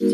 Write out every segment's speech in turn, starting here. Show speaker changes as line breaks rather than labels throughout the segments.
Good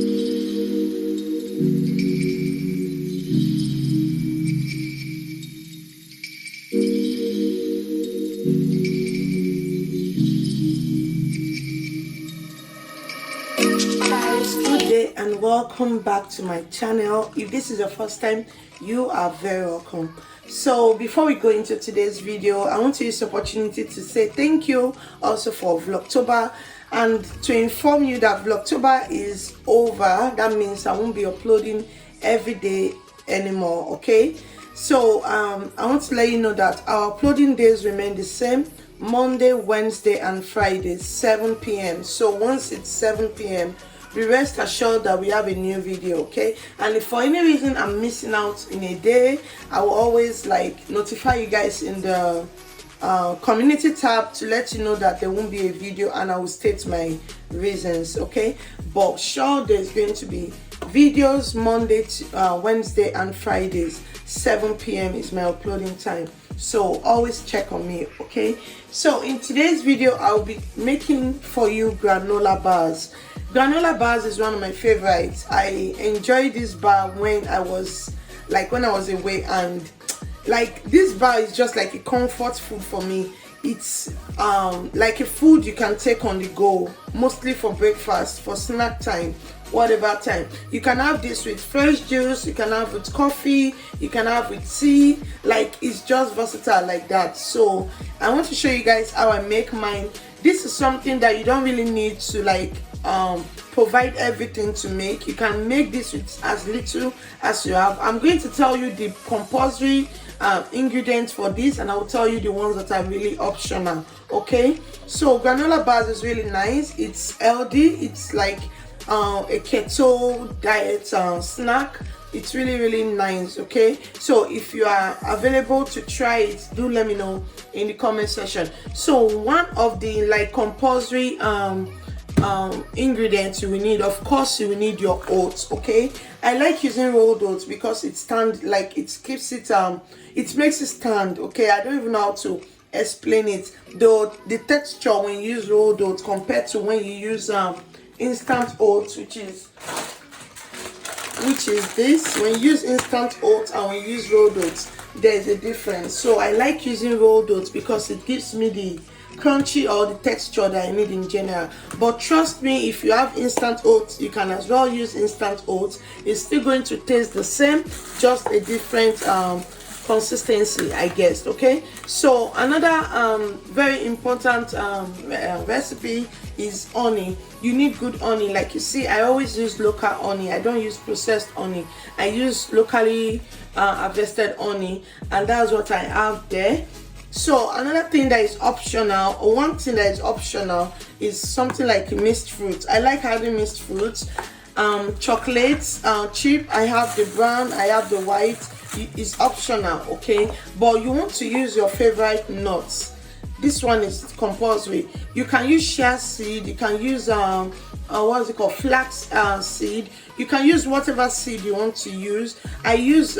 day and welcome back to my channel. If this is your first time, you are very welcome. So before we go into today's video, I want to use the opportunity to say thank you also for Vlogtober and to inform you that Vlogtober is over. That means I won't be uploading every day anymore, okay? So I want to let you know that our uploading days remain the same: Monday, Wednesday and Friday, 7 p.m. So once it's 7 p.m, be rest assured that we have a new video, okay? And if for any reason I'm missing out in a day, I will always notify you guys in the community tab to let you know that there won't be a video, and I will state my reasons, okay? But sure, there's going to be videos Monday to Wednesday and Fridays. 7 p.m. is my uploading time, so always check on me, okay? So in today's video, I'll be making for you granola bars. Granola bars is one of my favorites. I enjoyed this bar when I was away, and this bar is just like a comfort food for me. It's like a food you can take on the go, mostly for breakfast, for snack time, whatever time. You can have this with fresh juice, you can have with coffee, you can have with tea. It's just versatile like that. So I want to show you guys how I make mine. This is something that you don't really need to provide everything to make. You can make this with as little as you have. I'm going to tell you the compulsory ingredients for this, and I will tell you the ones that are really optional, okay? So granola bars is really nice. It's healthy. It's like a keto diet snack. It's really nice, okay? So if you are available to try it, do let me know in the comment section. So one of the compulsory ingredients you will need, of course, you will need your oats, okay? I like using rolled oats because it keeps it it makes it stand, okay? I don't even know how to explain it, though. The texture when you use rolled oats compared to when you use instant oats, which is this, when you use instant oats and when you use rolled oats, there's a difference. So I like using rolled oats because it gives me the crunchy or the texture that I need in general. But trust me, if you have instant oats, you can as well use instant oats. It's still going to taste the same, just a different consistency, I guess, okay? So another very important recipe is honey. You need good honey. Like you see, I always use local honey. I don't use processed honey. I use locally harvested honey, and that's what I have there. So another thing that is optional, or one thing that is optional, is something like mixed fruits. I like having mixed fruits. Chocolates, chip, I have the brown, I have the white. It's optional, okay? But you want to use your favorite nuts. This one is compulsory. You can use chia seed, you can use what's it called, flax seed. You can use whatever seed you want to use. I use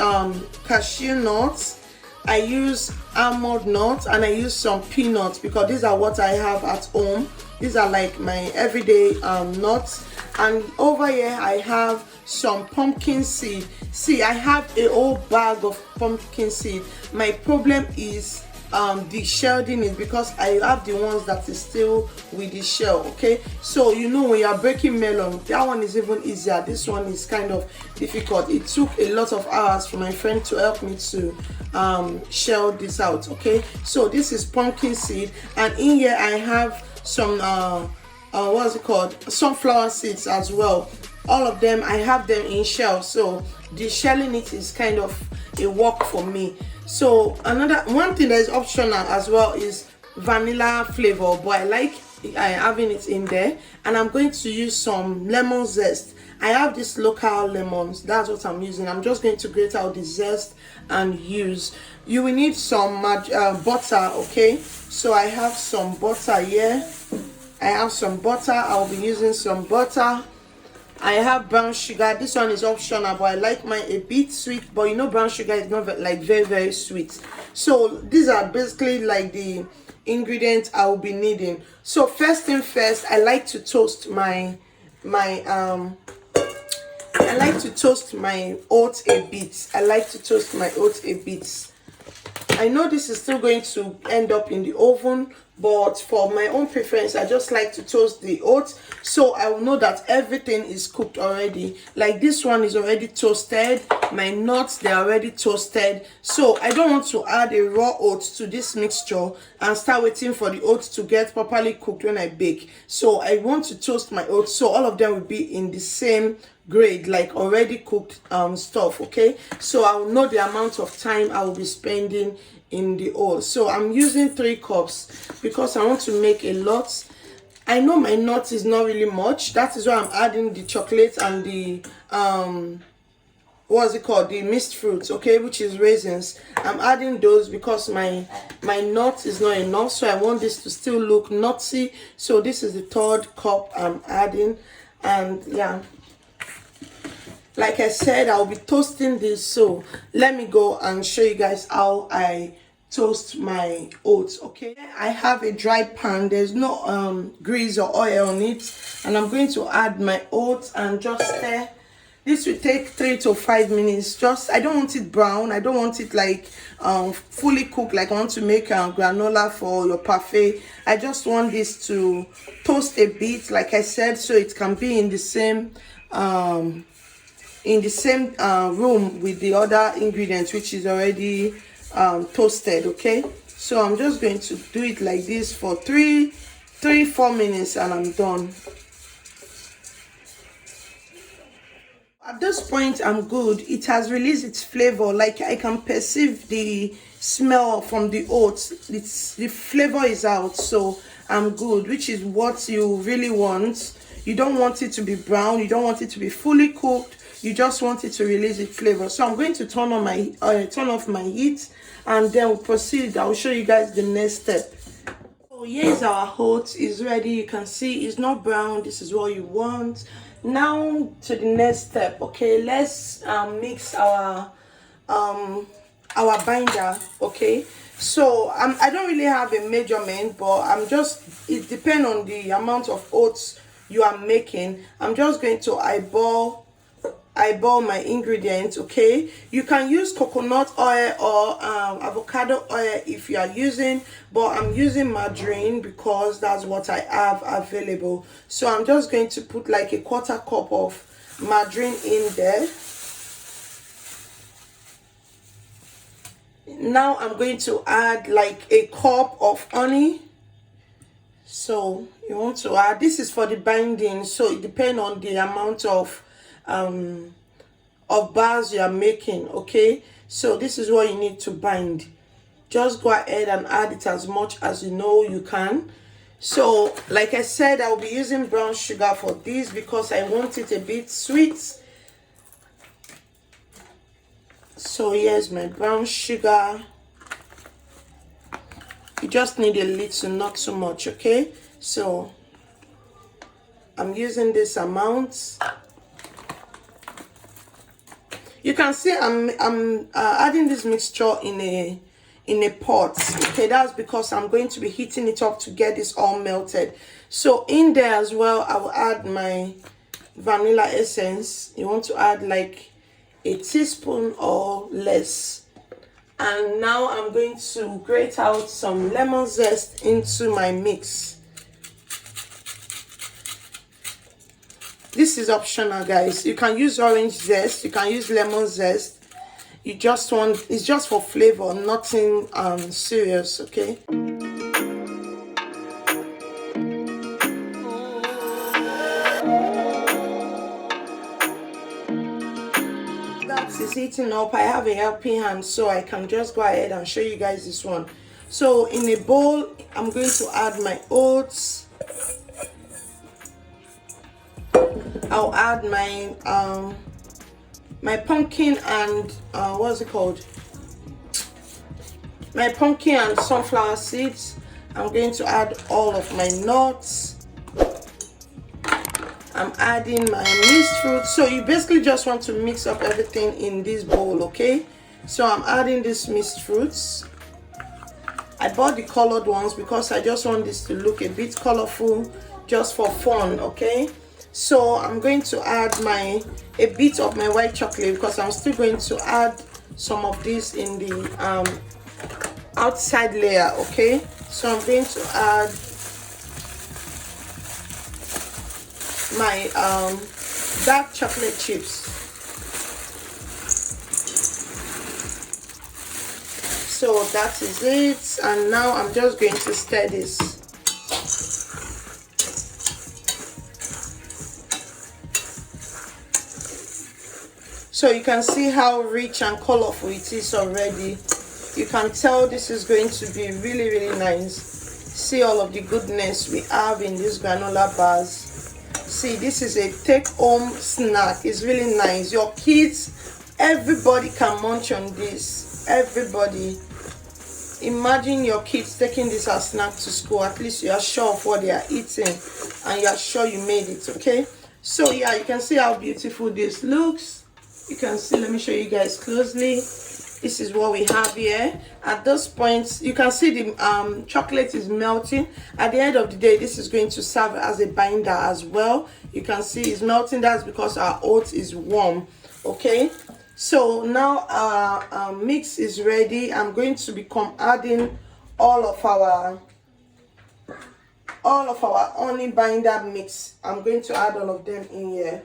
cashew nuts, I use almond nuts, and I use some peanuts because these are what I have at home. These are like my everyday nuts. And over here I have some pumpkin seed. See, I have a whole bag of pumpkin seed. My problem is the shelling is because I have the ones that is still with the shell, okay? So you know, when you are breaking melon, that one is even easier. This one is kind of difficult. It took a lot of hours for my friend to help me to shell this out, okay? So this is pumpkin seed, and in here I have some what's it called, sunflower seeds as well. All of them, I have them in shells, so the shelling it is kind of a work for me. So another one thing that is optional as well is vanilla flavor, but I like having it in there. And I'm going to use some lemon zest. I have these local lemons, that's what I'm using. I'm just going to grate out the zest and use. You will need some butter, okay? So I have some butter here. I have some butter. I'll be using some butter. I have brown sugar. This one is optional, but I like mine a bit sweet. But you know, brown sugar is not very sweet. So these are basically like the ingredients I will be needing. So first thing first, I like to toast my I like to toast my oats a bit. I like to toast my oats a bit. I know this is still going to end up in the oven, but for my own preference, I just like to toast the oats so I will know that everything is cooked already. Like this one is already toasted, my nuts, they're already toasted, so I don't want to add a raw oats to this mixture and start waiting for the oats to get properly cooked when I bake. So I want to toast my oats so all of them will be in the same grade, like already cooked stuff. Okay, so I will know the amount of time I will be spending in the oil. So I'm using 3 cups because I want to make a lot. I know my nuts is not really much, that is why I'm adding the chocolate and the what's it called, the mixed fruits, okay, which is raisins. I'm adding those because my nut is not enough, so I want this to still look nutty. So this is the 3rd cup I'm adding. And yeah, like I said, I'll be toasting this, so let me go and show you guys how I toast my oats. Okay, I have a dry pan, there's no grease or oil on it, and I'm going to add my oats and just stir. This will take 3 to 5 minutes. Just, I don't want it brown, I don't want it like fully cooked like I want to make granola for your parfait. I just want this to toast a bit, like I said, so it can be in the same room with the other ingredients, which is already toasted. Okay, so I'm just going to do it like this for 4 minutes and I'm done. At this point I'm good. It has released its flavor, like I can perceive the smell from the oats. The flavor is out, so I'm good, which is what you really want. You don't want it to be brown, you don't want it to be fully cooked, you just want it to release its flavor. So I'm going to turn off my heat, and then we'll proceed. I'll show you guys the next step. So here's our oats, is ready. You can see it's not brown, this is what you want. Now to the next step. Okay, let's mix our binder. Okay, so I don't really have a measurement, but it depends on the amount of oats you are making. I'm just going to eyeball my ingredients. Okay, you can use coconut oil or avocado oil if you are using, but I'm using margarine because that's what I have available. So I'm just going to put like a 1/4 cup of margarine in there. Now I'm going to add like a cup of honey. So you want to add, this is for the binding, so it depends on the amount of bars you are making. Okay, so this is what you need to bind. Just go ahead and add it as much as you know you can. So like I said, I'll be using brown sugar for this because I want it a bit sweet. So here's my brown sugar. You just need a little, not too much. Okay, so I'm using this amount. You can see I'm adding this mixture in a pot. Okay, that's because I'm going to be heating it up to get this all melted. So in there as well, I will add my vanilla essence. You want to add like a teaspoon or less. And now I'm going to grate out some lemon zest into my mix. This is optional, guys. You can use orange zest, you can use lemon zest. You just want, it's just for flavor, nothing serious. Okay, that is heating up. I have a helping hand, so I can just go ahead and show you guys this one. So in a bowl, I'm going to add my oats. I'll add my my pumpkin and what's it called, my pumpkin and sunflower seeds. I'm going to add all of my nuts. I'm adding my mixed fruit. So you basically just want to mix up everything in this bowl. Okay, so I'm adding these mixed fruits. I bought the colored ones because I just want this to look a bit colorful, just for fun. Okay, So I'm going to add a bit of my white chocolate, because I'm still going to add some of this in the outside layer. Okay, so I'm going to add my dark chocolate chips. So that is it, and now I'm just going to stir this. So you can see how rich and colorful it is already. You can tell this is going to be really, really nice. See all of the goodness we have in these granola bars. See, this is a take-home snack. It's really nice. Your kids, everybody can munch on this. Everybody. Imagine your kids taking this as snack to school. At least you are sure of what they are eating, and you are sure you made it. Okay, so yeah, you can see how beautiful this looks. You can see, let me show you guys closely. This is what we have here. At this point, you can see the chocolate is melting. At the end of the day, this is going to serve as a binder as well. You can see it's melting. That's because our oat is warm. Okay, so now our mix is ready. I'm going to become adding all of our honey binder mix. I'm going to add all of them in here.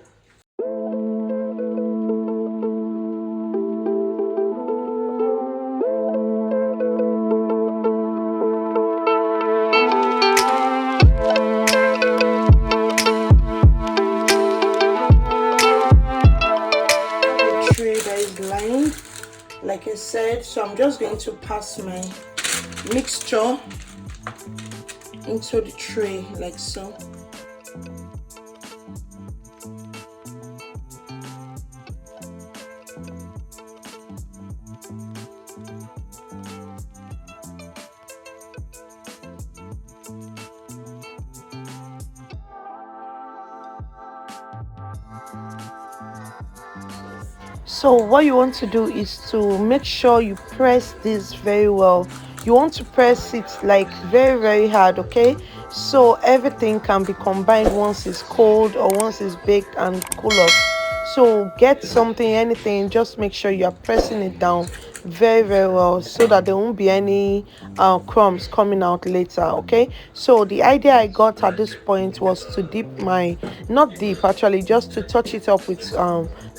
Like I said, so I'm just going to pass my mixture into the tray like so. So what you want to do is to make sure you press this very well. You want to press it like very, very hard, okay, so everything can be combined once it's cold or once it's baked and cool off. So get something, anything, just make sure you are pressing it down very, very well, so that there won't be any crumbs coming out later. Okay, so the idea I got at this point was to dip my, not dip actually, just to touch it up with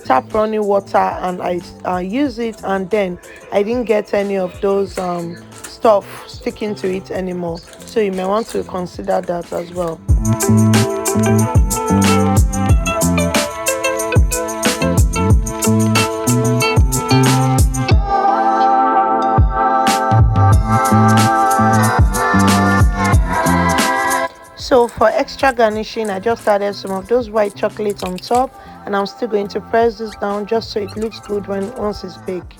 tap running water, and I use it, and then I didn't get any of those stuff sticking to it anymore. So you may want to consider that as well. So for extra garnishing, I just added some of those white chocolates on top, and I'm still going to press this down just so it looks good once it's baked.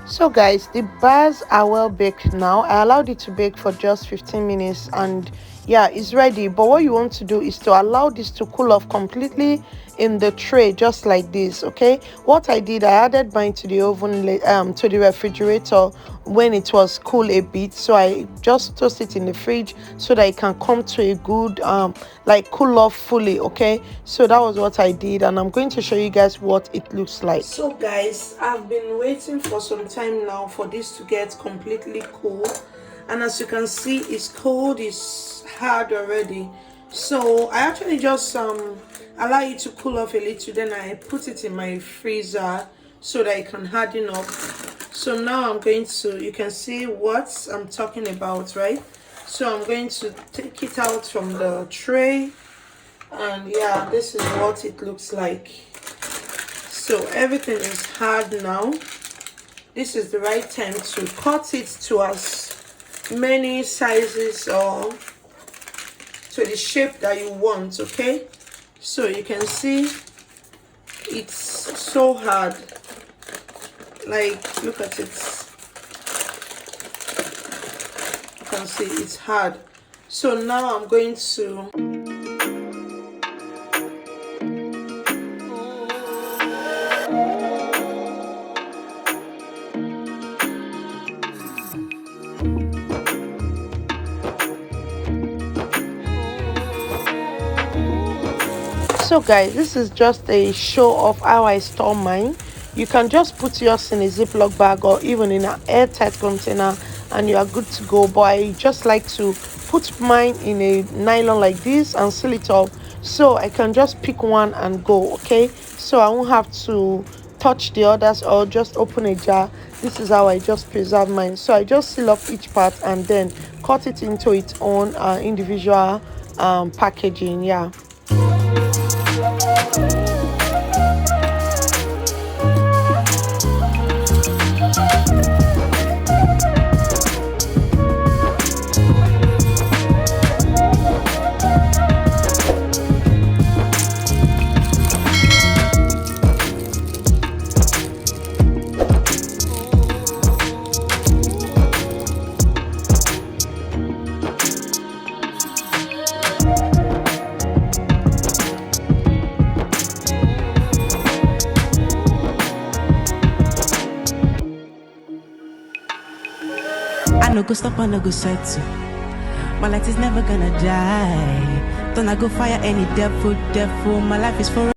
So guys, the bars are well baked now. I allowed it to bake for just 15 minutes, and yeah, it's ready. But what you want to do is to allow this to cool off completely in the tray, just like this. Okay, what I did, I added mine to the oven, to the refrigerator when it was cool a bit. So I just toast it in the fridge so that it can come to a good like cool off fully. Okay, so that was what I did, and I'm going to show you guys what it looks like. So guys, I've been waiting for some time now for this to get completely cool, and as you can see, it's cold, it's hard already. So I actually just allow it to cool off a little, then I put it in my freezer so that it can harden up. So now I'm going to, you can see what I'm talking about, right? So I'm going to take it out from the tray, and yeah, this is what it looks like. So everything is hard now. This is the right time to cut it to as many sizes or to the shape that you want. Okay, so you can see it's so hard, like look at it, you can see it's hard. So now I'm going to So guys, this is just a show of how I store mine. You can just put yours in a Ziploc bag or even in an airtight container and you are good to go. But I just like to put mine in a nylon like this and seal it up so I can just pick one and go. Okay, so I won't have to touch the others or just open a jar. This is how I just preserve mine. So I just seal up each part and then cut it into its own individual packaging. Yeah.
I no go stop, I no go settle. My light is never gonna die. Don't I go fire any devil. My life is forever.